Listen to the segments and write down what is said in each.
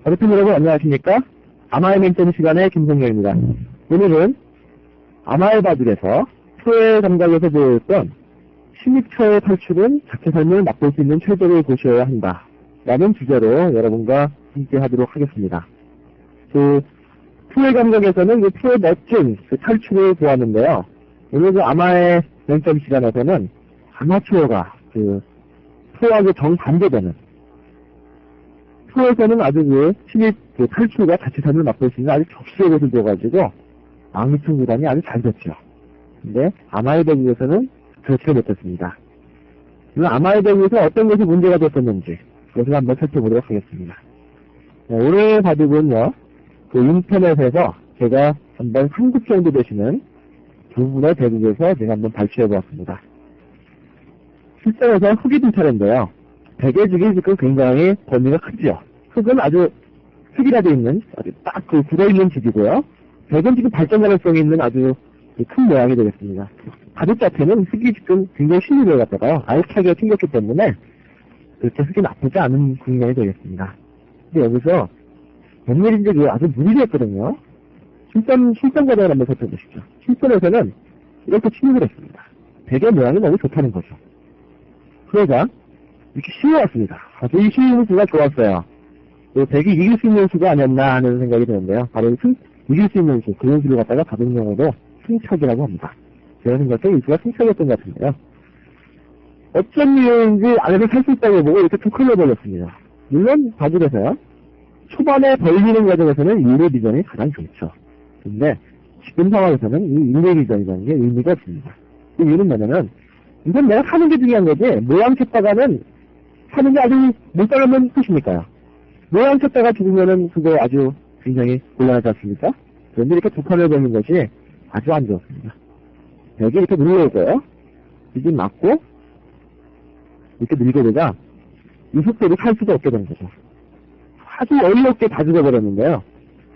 어르신 여러분 안녕하십니까? 아마의 맹점 시간의 김성렬입니다. 오늘은 아마의 바둑에서 프로의 감각에서 보였던 침입처의 탈출은 자체 삶을 맛볼 수 있는 최저를 보셔야 한다 라는 주제로 여러분과 함께 하도록 하겠습니다. 프로의 감각에서는 프로의 멋진 탈출을 보았는데요. 오늘 아마의 맹점 시간에서는 아마추어가 프로하고 정반대되는, 프로에서는 아주 침입 탈출과 자체 삶을 맛볼 수 있는 아주 적시의 것을 줘가지고 왕미충 구단이 아주 잘 됐죠. 근데 아마의 바둑에서는 그렇지가 못했습니다. 아마의 바둑에서 어떤 것이 문제가 됐었는지 그것을 한번 살펴보도록 하겠습니다. 오늘 바둑은요, 인터넷에서 제가 한번 3급 정도 되시는 두 분의 바둑에서 제가 한번 발췌해보았습니다. 실전에서 흙이 든 차례인데요. 백의직이 지금 굉장히 범위가 크죠. 흙은 아주 흙이라 되어 있는, 아주 딱 굳어있는 직이고요. 백은 지금 발전 가능성이 있는 아주 큰 모양이 되겠습니다. 바둑 자체는 흙이 지금 굉장히 신리를 갖다가 알차게 튕겼기 때문에 그렇게 흙이 나쁘지 않은 국면이 되겠습니다. 근데 여기서 웬일인지 아주 무리했거든요. 실전 과정을 한번 살펴보시죠. 실전에서는 이렇게 침입을 했습니다. 백의 모양이 너무 좋다는 거죠. 그러자 이렇게 쉬워왔습니다. 아주 이 쉬운 수가 좋았어요. 백이 이길 수 있는 수가 아니었나 하는 생각이 드는데요. 바로 이길 수 있는 수, 그런 수를 갖다가 바둑용어로 승착이라고 합니다. 제가 생각할 때 이 수가 승착이었던 것 같은데요. 어쩐 이유인지 안에서 살 수 있다고 보고 이렇게 툭 흘려버렸습니다. 물론 바둑에서요, 초반에 벌리는 과정에서는 1회 비전이 가장 좋죠. 근데 지금 상황에서는 이 1회 비전이라는 게 의미가 없습니다. 그 이유는 뭐냐면, 이건 내가 사는 게 중요한 거지, 모양 쳤다가는 사는 게 아주 못 살면 끝이니까요. 모양 쳤다가 죽으면은 그거 아주 굉장히 곤란하지 않습니까? 그런데 이렇게 두 판을 버는 것이 아주 안 좋습니다. 여기 이렇게 눌러오고요. 이게 맞고, 이렇게 밀고되자 이 속도를 살 수가 없게 되는 거죠. 아주 어이없게 다 죽어버렸는데요.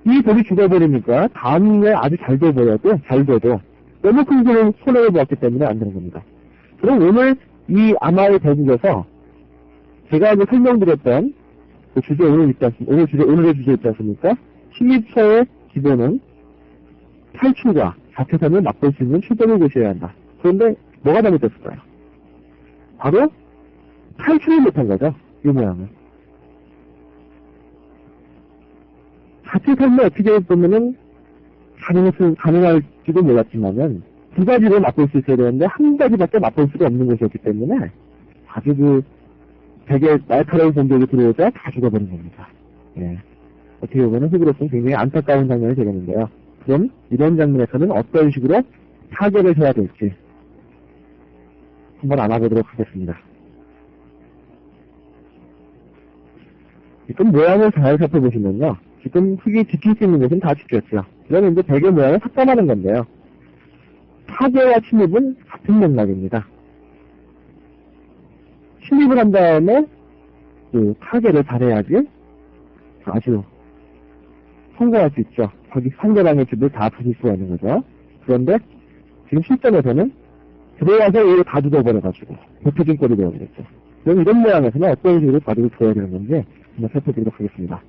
이 돌이 죽어버리니까 다음에 아주 잘 돼버려도, 잘 돼도 너무 큰 손해를 보았기 때문에 안 되는 겁니다. 그럼 오늘 이 아마의 대국에서 제가 설명드렸던 그 주제 오늘의 주제 있지 않습니까? 침입처의 기본은 탈출과 자체 삶을 맛볼 수 있는 최적을 보셔야 한다. 그런데 뭐가 잘못됐을까요? 바로 탈출을 못한 거죠. 이 모양은. 자체 삶을 어떻게 보면은 가능할지도 몰랐지만은 두 가지를 맛볼 수 있어야 되는데 한 가지밖에 맛볼 수가 없는 것이었기 때문에 아주 되게 날카로운 공격이 들어오자 다 죽어버린 겁니다. 예. 어떻게 보면 흙으로서는 굉장히 안타까운 장면이 되겠는데요. 그럼 이런 장면에서는 어떤 식으로 타격을 해야 될지 한번 알아보도록 하겠습니다. 지금 모양을 잘 살펴보시면요. 지금 흙이 지킬 수 있는 것은 다 지켰죠. 그러면 이제 백의 모양을 삭감하는 건데요. 타개와 침입은 같은 맥락입니다. 침입을 한 다음에 타개를 잘해야지 아주 성공할 수 있죠. 거기 상대방의 집을 다 부술 수가 있는 거죠. 그런데 지금 실전에서는 들어와서 이걸 다 죽어버려가지고 뱉어진 꼴이 되어버렸죠. 그럼 이런 모양에서는 어떤 식으로 바둑을 둬야 되는 건지 한번 살펴보도록 하겠습니다.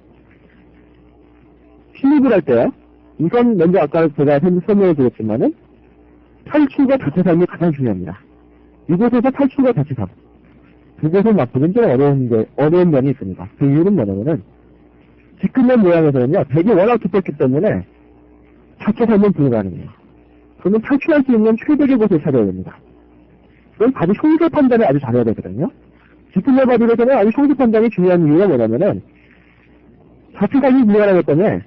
침입을 할 때요, 우선 먼저 아까 제가 설명을 드렸지만은 탈출과 자체 삶이 가장 중요합니다. 이곳에서 탈출과 자체 삶, 그것을 맛보는 좀 어려운 면이 있습니다. 그 이유는 뭐냐면은 지금의 모양에서는요, 백이 워낙 두껍기 때문에 자체 삶은 불가능해요. 그러면 탈출할 수 있는 최적의 곳을 찾아야 됩니다. 그럼 바둑 형세 판단을 아주 잘해야 되거든요. 지금의 바둑에서는 아주 형세 판단이 중요한 이유가 뭐냐면은 자체 삶이 불가능하기 때문에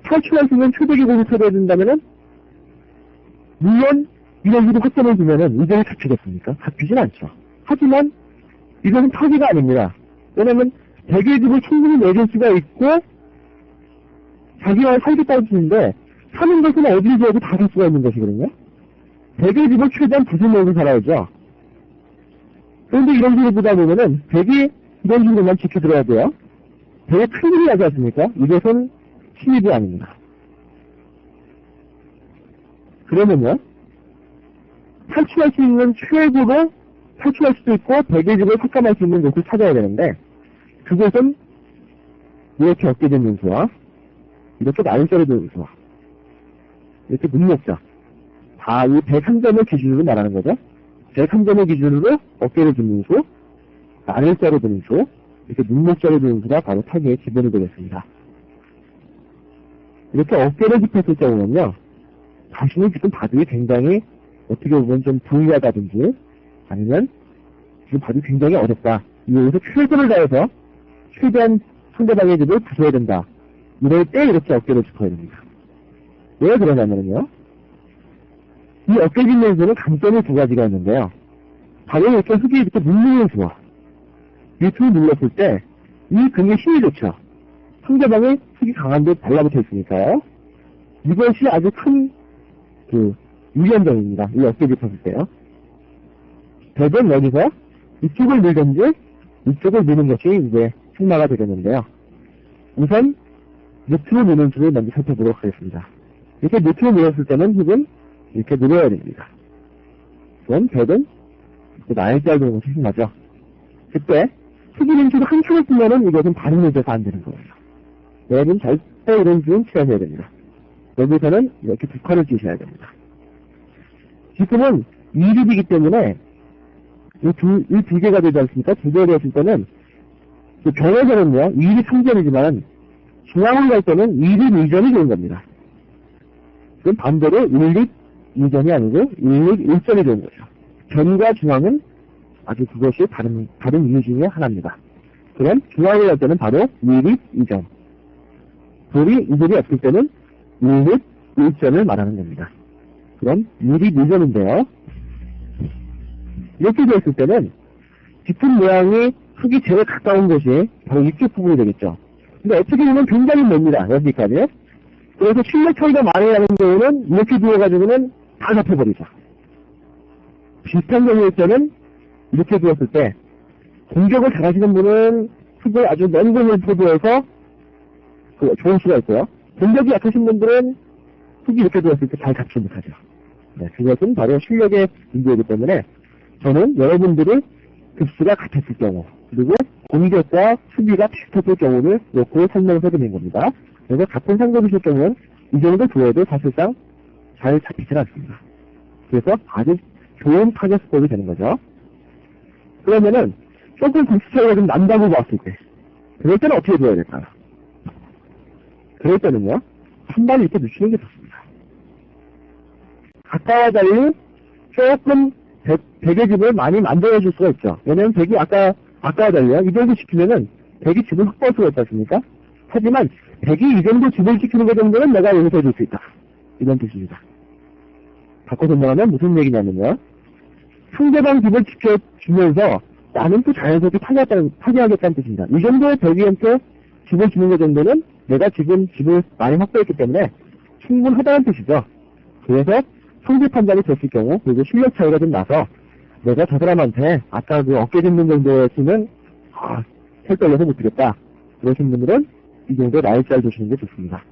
탈출할 수 있는 최적의 곳을 찾아야 된다면은 물론 이런 식으로 확점을 주면은 이전에 잡히겠습니까? 잡히진 않죠. 하지만 이것은 타기가 아닙니다. 왜냐면 백의 집을 충분히 내줄 수가 있고 자기와 살겠다고 주는데 사는 것은 어디를 지어도 다 살 수가 있는 것이거든요. 백의 집을 최대한 부수면서 살아야죠. 그런데 이런 식으로 보다 보면은 백이 이런 식으로만 지켜들어야 돼요. 백의 큰일이 나지 않습니까? 이것은 침입이 아닙니다. 그러면요, 탈출할 수 있는 최고로 탈출할 수도 있고 백의 집을 삭감할 수 있는 곳을 찾아야 되는데 그것은 이렇게 어깨 짚는 수와 이렇게 나일자로 드는 수와 이렇게 눈목자 다 이 103점을 기준으로 말하는 거죠. 103점을 기준으로 어깨를 짚는 수, 나일자로 드는 수, 이렇게 눈목자로 드는 수가 바로 타기의 기본이 되겠습니다. 이렇게 어깨를 짚었을 경우는요, 자신이 지금 봐주기 굉장히 어떻게 보면 좀 불리하다든지 아니면 지금 봐주기 굉장히 어렵다. 여기서 최선을 다해서 최대한 상대방의 집을 부숴야 된다. 이럴 때 이렇게 어깨를 짚어야 됩니다. 왜 그러냐면요, 이 어깨 짚는 수는 강점이 두 가지가 있는데요. 바로 이렇게 흙이 이렇게 눌리는 수와 밑으로 눌렀을 때 이 근육에 힘이 좋죠. 상대방의 흙이 강한 데 달라붙어 있으니까요. 이것이 아주 큰 유연점입니다. 이 어깨 짚었을 때요. 대전 여기서 이쪽을 밀든지 이쪽을 미는 것이 이제 승마가 되겠는데요. 우선 밑으로 미는 수를 먼저 살펴보도록 하겠습니다. 이렇게 밑으로 밀었을 때는 흙은 이렇게 밀어야 됩니다. 그럼 배는 나일자로 되는 것이 승마죠. 그때 흙이 민 수를 한쪽을 쓰면은 이것은 다른 의자에서 안 되는 거예요. 여러분 절대 이런 수는 취하셔야 됩니다. 여기서는 이렇게 두 칸을 찌셔야 됩니다. 지금은 2립이기 때문에 이 두 개가 되지 않습니까? 두 개가 되었을 때는 경에서는요 2립 3점이지만 중앙을 갈 때는 2립 2점이 되는 겁니다. 그럼 반대로 1립 2점이 아니고 1립 1점이 되는 거죠. 변과 중앙은 아주 그것이 다른 이유 중에 하나입니다. 그럼 중앙을 갈 때는 바로 2립 2점. 돌이 2점이 없을 때는 1립 1점을 말하는 겁니다. 그럼 2립 2점인데요. 이렇게 되었을 때는 짚은 모양이 흙이 제일 가까운 곳이 바로 이쪽 부분이 되겠죠. 근데 어떻게 보면 굉장히 멉니다. 여기까지. 그래서 출력 차이가 많이 나는 경우는 이렇게 두어가지고는 다 잡혀버리죠. 비슷한 경우일 때는 이렇게 두었을 때 공격을 잘하시는 분은 흙을 아주 먼 공을 포도해서 좋을 수가 있고요. 공격이 약하신 분들은 흙이 이렇게 두었을 때 잘 잡지 못하죠. 네, 그것은 바로 실력의 문제이기 때문에 저는 여러분들이 급수가 같았을 경우 그리고 공격과 수비가 비슷했을 경우를 놓고 설명해 드린 겁니다. 그래서 같은 상대이실 경우는 이 정도 두어도 사실상 잘 잡히질 않습니다. 그래서 아주 좋은 타격 수법이 되는 거죠. 그러면은 조금 급수 차이가 좀 난다고 봤을 때 그럴 때는 어떻게 두어야 될까요? 그럴 때는요 한 발 이렇게 늦추는 게 좋습니다. 아까와 달리 조금 백의 집을 많이 만들어줄 수가 있죠. 왜냐면 백이 아까와 달리요. 이 정도 시키면은 백이 집을 확보할 수가 있지 않습니까? 하지만 백이 이 정도 집을 지키는 것 정도는 내가 여기서 해줄 수 있다. 이런 뜻입니다. 바꿔 설명하면 무슨 얘기냐면요. 상대방 집을 지켜주면서 나는 또 자연스럽게 파괴하겠다는 뜻입니다. 이 정도의 백이한테 집을 주는 것 정도는 내가 지금 집을 많이 확보했기 때문에 충분하다는 뜻이죠. 그래서 성질 판단이 됐을 경우 그리고 실력 차이가 좀 나서 내가 저 사람한테 아까 그 어깨 짚는 정도였으면 살 떨려서 못 주겠다. 그러신 분들은 이 정도 나일자를 두시는 게 좋습니다.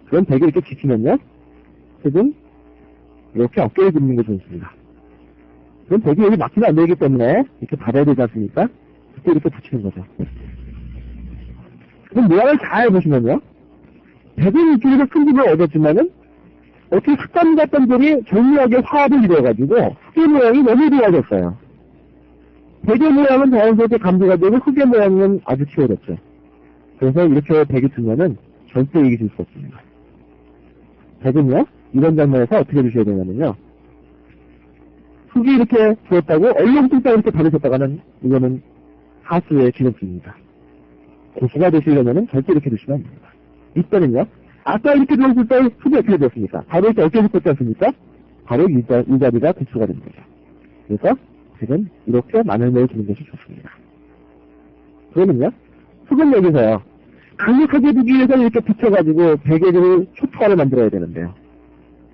그럼 백을 이렇게 지키면요. 지금 이렇게 어깨를 짚는 게 좋습니다. 그럼 백이 여기 막히면 안 되기 때문에 이렇게 받아야 되지 않습니까? 그때 이렇게 붙이는 거죠. 그럼 모양을 잘 보시면요. 백은 이쪽에서 큰 집을 얻었지만은 어떻게 습관 같던 들이 절묘하게 화합을 이루어가지고 흙의 모양이 너무 좋아졌어요. 백의 모양은 자연스럽게 감소가 되고 흙의 모양은 아주 치워졌죠. 그래서 이렇게 백이 두면은 절대 이기실 수 없습니다. 백은요, 이런 장면에서 어떻게 해주셔야 되냐면요. 흙이 이렇게 두었다고 얼렁뚱땅 이렇게 받으셨다가는 이거는 하수의 기름입니다. 고수가 되시려면은 절대 이렇게 두시면 안 됩니다. 이때는요, 아까 이렇게 두었을 때 흙이 어떻게 되었습니까? 바로 이렇게 어깨를 뻗지 않습니까? 바로 이 자리가 고수가 되는 거죠. 그래서 백은 이렇게 마늘매를 두는 것이 좋습니다. 그러면요, 흙은 여기서요, 강력하게 두기 위해서 이렇게 붙여가지고 베개를 초토화를 만들어야 되는데요.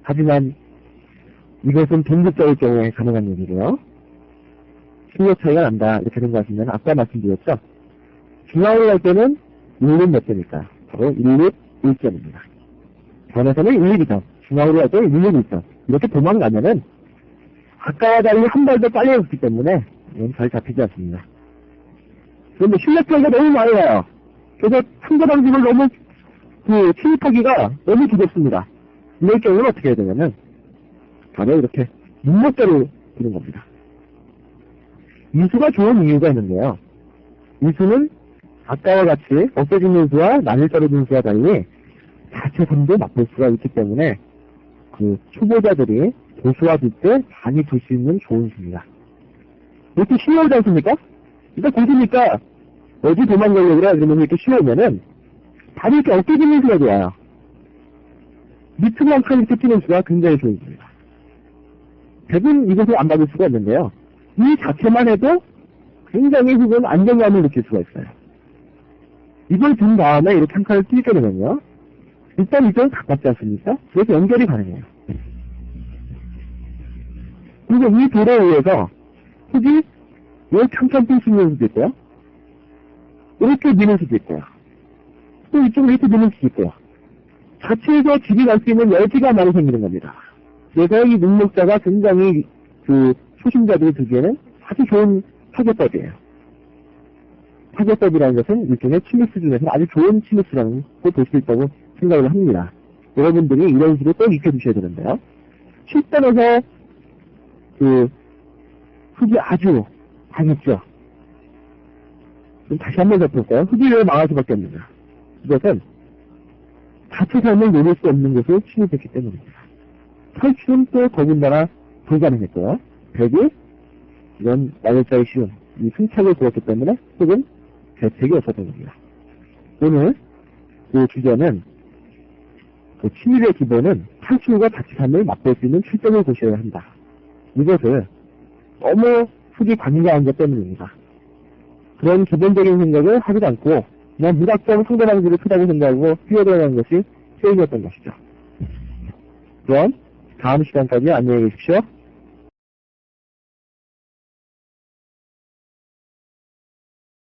하지만 이것은 동급자일 경우에 가능한 얘기고요. 실력 차이가 난다 이렇게 생각하시면 아까 말씀드렸죠. 중앙으로 갈 때는 1립 몇 점일까요? 바로 1립 1점입니다. 변에서는 1립 2점, 중앙으로 갈 때는 1립 1점. 이렇게 도망가면은 아까와 달리 한 발 더 빨리 갔기 때문에 이건 잘 잡히지 않습니다. 그런데 실력 차이가 너무 많이 나요. 그래서 상대방 집을 너무 침입하기가 너무 두렵습니다. 이럴 경우는 어떻게 해야 되냐면 바로 이렇게 눈목대로 두는 겁니다. 이수가 좋은 이유가 있는데요. 이수는 아까와 같이 없어지는 수와 나눌자로 둔 수와 달리 자체 선도 맛볼 수가 있기 때문에 초보자들이 고수와 둘 때 많이 둘 수 있는 좋은 수입니다. 이렇게 쉬워오지 않습니까? 일단 고수니까 어디 도망가려고 그래? 그러면 이렇게 쉬우면은 바로 이렇게 어깨지는 수가 좋아요. 밑으로 한 칸 이렇게 뛰는 수가 굉장히 좋은 수입니다. 백은 이것을 안 받을 수가 있는데요. 이 자체만 해도 굉장히 훅은 안정감을 느낄 수가 있어요. 이걸 든 다음에 이렇게 한 칸을 뛰게 되면요. 일단 이건 가깝지 않습니까? 그래서 연결이 가능해요. 그리고 이 돌에 의해서 훅이 이렇게 한 칸 뛸 수 있는 수도 있고요. 이렇게 미는 수도 있고요. 또 이쪽으로 이렇게 미는 수도 있고요. 자체에서 집이 날 수 있는 여지가 많이 생기는 겁니다. 그래서 이 능력자가 굉장히 초심자들이 들기에는 아주 좋은 타격법이에요. 타격법이라는 것은 일종의 치미스 중에서 아주 좋은 치미스라는 걸 볼 수 있다고 생각을 합니다. 여러분들이 이런 식으로 꼭 익혀주셔야 되는데요. 7단에서 흙이 아주 강했죠. 그럼 다시 한번 살펴볼까요? 흙이 왜 망할 수밖에 없느냐. 이것은 자체 삶을 노릴 수 없는 것을 침입했기 때문입니다. 탈출은 또 더군다나 불가능했고요. 백이 이런 나열자의 쉬운 이 승착을 두었기 때문에 흙은 대책이 없었던 겁니다. 오늘 주제는 침입의 기본은 탈출과 자체 삶을 맛볼 수 있는 출전을 보셔야 한다. 이것을 너무 흙이 관여한 것 때문입니다. 그런 기본적인 생각을 하지 않고 그냥 무작정 상대방 집을 크다고 생각하고 뛰어들어가는 것이 세임이었던 것이죠. 그럼 다음 시간까지 안녕히 계십시오.